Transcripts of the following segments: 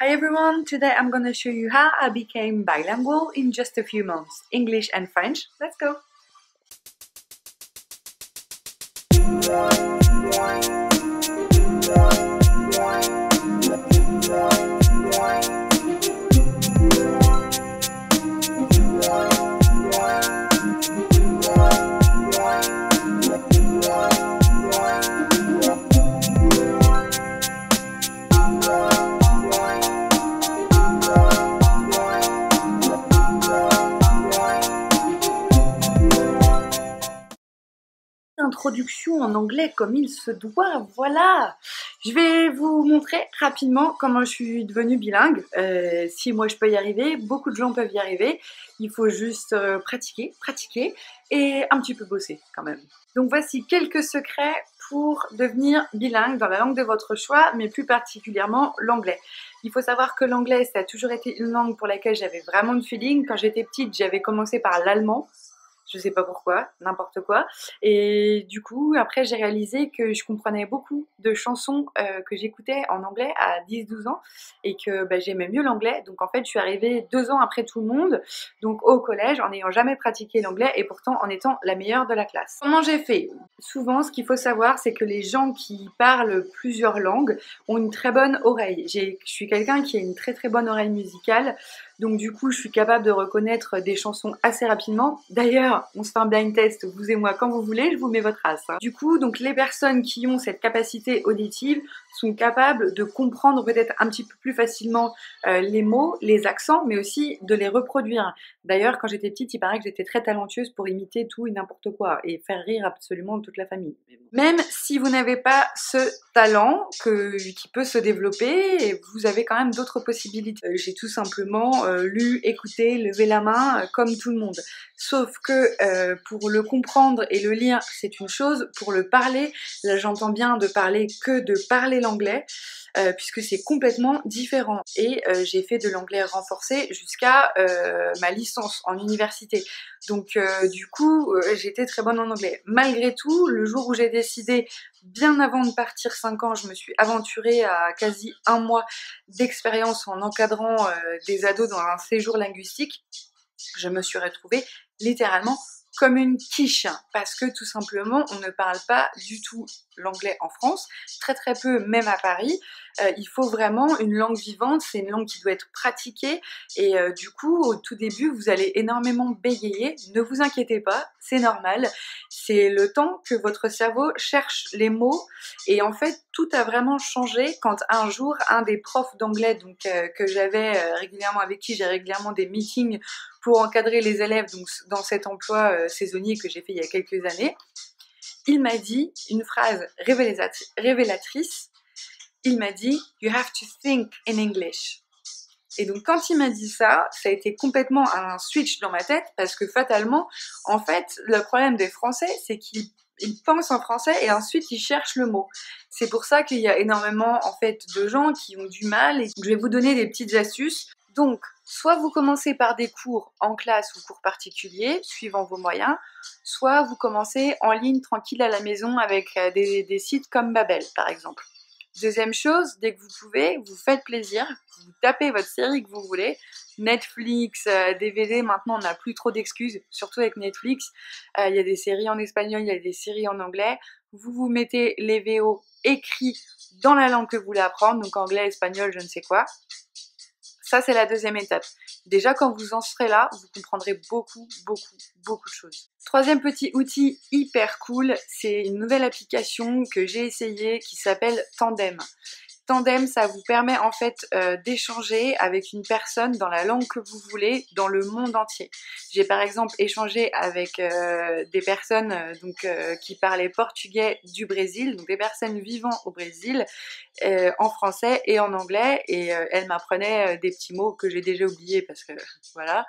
Hi everyone, today I'm gonna show you how I became bilingual in just a few months. English and French, let's go! Introduction en anglais comme il se doit, voilà. Je vais vous montrer rapidement comment je suis devenue bilingue. Si moi je peux y arriver, beaucoup de gens peuvent y arriver. Il faut juste pratiquer et un petit peu bosser quand même. Donc voici quelques secrets pour devenir bilingue dans la langue de votre choix, mais plus particulièrement l'anglais. Il faut savoir que l'anglais, ça a toujours été une langue pour laquelle j'avais vraiment de feeling. Quand j'étais petite, j'avais commencé par l'allemand. Je sais pas pourquoi, n'importe quoi. Et du coup, après, j'ai réalisé que je comprenais beaucoup de chansons que j'écoutais en anglais à 10-12 ans et que j'aimais mieux l'anglais. Donc en fait, je suis arrivée 2 ans après tout le monde, donc au collège, en n'ayant jamais pratiqué l'anglais et pourtant en étant la meilleure de la classe. Comment j'ai fait? Souvent, ce qu'il faut savoir, c'est que les gens qui parlent plusieurs langues ont une très bonne oreille. Je suis quelqu'un qui a une très bonne oreille musicale. Donc du coup, je suis capable de reconnaître des chansons assez rapidement. D'ailleurs, on se fait un blind test, vous et moi, quand vous voulez, je vous mets votre race. Du coup, donc les personnes qui ont cette capacité auditive sont capables de comprendre peut-être un petit peu plus facilement les mots, les accents, mais aussi de les reproduire. D'ailleurs, quand j'étais petite, il paraît que j'étais très talentueuse pour imiter tout et n'importe quoi et faire rire absolument toute la famille. Même si vous n'avez pas ce talent qui peut se développer, vous avez quand même d'autres possibilités. J'ai tout simplement lu, écouté, levé la main comme tout le monde. Sauf que pour le comprendre et le lire, c'est une chose. Pour le parler, là j'entends bien de parler que de parler l'anglais, puisque c'est complètement différent. Et j'ai fait de l'anglais renforcé jusqu'à ma licence en université. Donc du coup, j'étais très bonne en anglais. Malgré tout, le jour où j'ai décidé, bien avant de partir 5 ans, je me suis aventurée à quasi 1 mois d'expérience en encadrant des ados dans un séjour linguistique. Je me suis retrouvée littéralement comme une quiche, parce que tout simplement on ne parle pas du tout l'anglais en France, très peu même à Paris. Il faut vraiment une langue vivante, c'est une langue qui doit être pratiquée et du coup au tout début vous allez énormément bégayer, ne vous inquiétez pas, c'est normal, c'est le temps que votre cerveau cherche les mots et en fait tout a vraiment changé quand un jour un des profs d'anglais donc que j'avais régulièrement, avec qui j'ai régulièrement des meetings pour encadrer les élèves donc dans cet emploi saisonnier que j'ai fait il y a quelques années, il m'a dit une phrase révélatrice. Il m'a dit « You have to think in English ». Et donc quand il m'a dit ça, ça a été complètement un switch dans ma tête parce que fatalement, en fait, le problème des Français, c'est qu'ils pensent en français et ensuite ils cherchent le mot. C'est pour ça qu'il y a énormément en fait de gens qui ont du mal et je vais vous donner des petites astuces. Donc, soit vous commencez par des cours en classe ou cours particuliers, suivant vos moyens, soit vous commencez en ligne tranquille à la maison avec des sites comme Babel par exemple. Deuxième chose, dès que vous pouvez, vous faites plaisir, vous tapez votre série que vous voulez, Netflix, DVD, maintenant on n'a plus trop d'excuses, surtout avec Netflix, il y a des séries en espagnol, il y a des séries en anglais, vous mettez les VO écrits dans la langue que vous voulez apprendre, donc anglais, espagnol, je ne sais quoi. Ça, c'est la deuxième étape. Déjà, quand vous en serez là, vous comprendrez beaucoup de choses. Troisième petit outil hyper cool, c'est une nouvelle application que j'ai essayée qui s'appelle Tandem. Tandem, ça vous permet en fait d'échanger avec une personne dans la langue que vous voulez dans le monde entier. J'ai par exemple échangé avec des personnes qui parlaient portugais du Brésil, donc des personnes vivant au Brésil, en français et en anglais, et elles m'apprenaient des petits mots que j'ai déjà oubliés parce que voilà.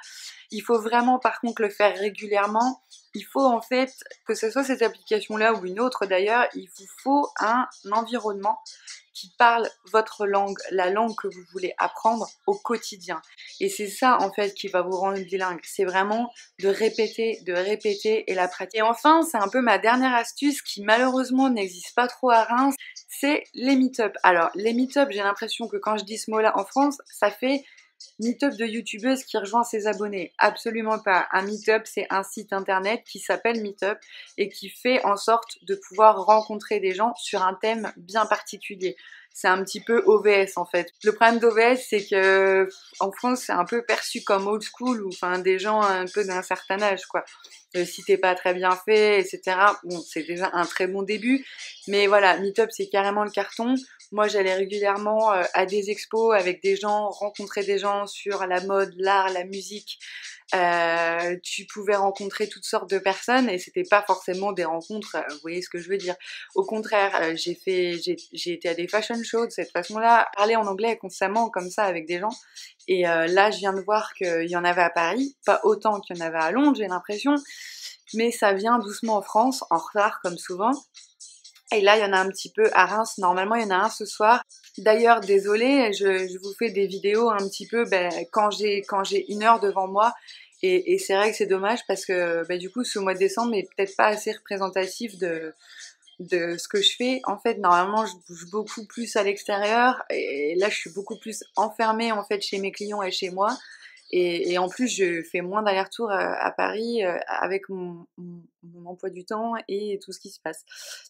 Il faut vraiment par contre le faire régulièrement. Il faut en fait, que ce soit cette application-là ou une autre d'ailleurs, il vous faut un environnement qui parle votre langue, la langue que vous voulez apprendre au quotidien. Et c'est ça en fait qui va vous rendre bilingue. C'est vraiment de répéter et la pratique. Et enfin, c'est un peu ma dernière astuce qui malheureusement n'existe pas trop à Reims. c'est les meet-up. Alors, les meet-up, j'ai l'impression que quand je dis ce mot-là en France, ça fait meet-up de youtubeuse qui rejoint ses abonnés. Absolument pas. Un meet-up, c'est un site internet qui s'appelle Meetup et qui fait en sorte de pouvoir rencontrer des gens sur un thème bien particulier. C'est un petit peu OVS en fait. Le problème d'OVS, c'est que en France, c'est un peu perçu comme old school ou enfin des gens un peu d'un certain âge quoi. Si t'es pas très bien fait, etc. Bon, c'est déjà un très bon début, mais voilà, Meetup c'est carrément le carton. Moi, j'allais régulièrement à des expos avec des gens, rencontrer des gens sur la mode, l'art, la musique. Tu pouvais rencontrer toutes sortes de personnes et c'était pas forcément des rencontres, vous voyez ce que je veux dire. Au contraire, j'ai été à des fashion shows de cette façon-là, parler en anglais constamment comme ça avec des gens. Et là, je viens de voir qu'il y en avait à Paris, pas autant qu'il y en avait à Londres, j'ai l'impression, mais ça vient doucement en France, en retard comme souvent. Et là, il y en a un petit peu à Reims. Normalement, il y en a un ce soir. D'ailleurs, désolée, je vous fais des vidéos un petit peu quand j'ai 1 heure devant moi. Et c'est vrai que c'est dommage parce que du coup, ce mois de décembre n'est peut-être pas assez représentatif de ce que je fais. En fait, normalement, je bouge beaucoup plus à l'extérieur. Et là, je suis beaucoup plus enfermée en fait chez mes clients et chez moi. Et en plus, je fais moins d'allers-retours à Paris avec mon emploi du temps et tout ce qui se passe.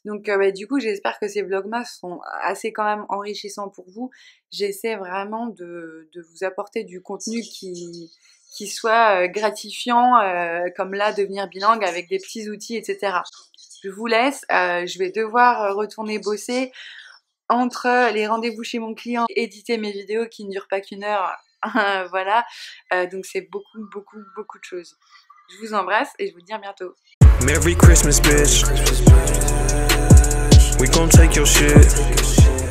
Donc du coup, j'espère que ces vlogmas sont assez quand même enrichissants pour vous. J'essaie vraiment de vous apporter du contenu qui soit gratifiant, comme là, devenir bilingue avec des petits outils, etc. Je vous laisse, je vais devoir retourner bosser. Entre les rendez-vous chez mon client, éditer mes vidéos qui ne durent pas qu'1 heure, voilà, donc c'est beaucoup de choses. Je vous embrasse et je vous dis à bientôt. Merry Christmas, bitch. We gon' take your shit.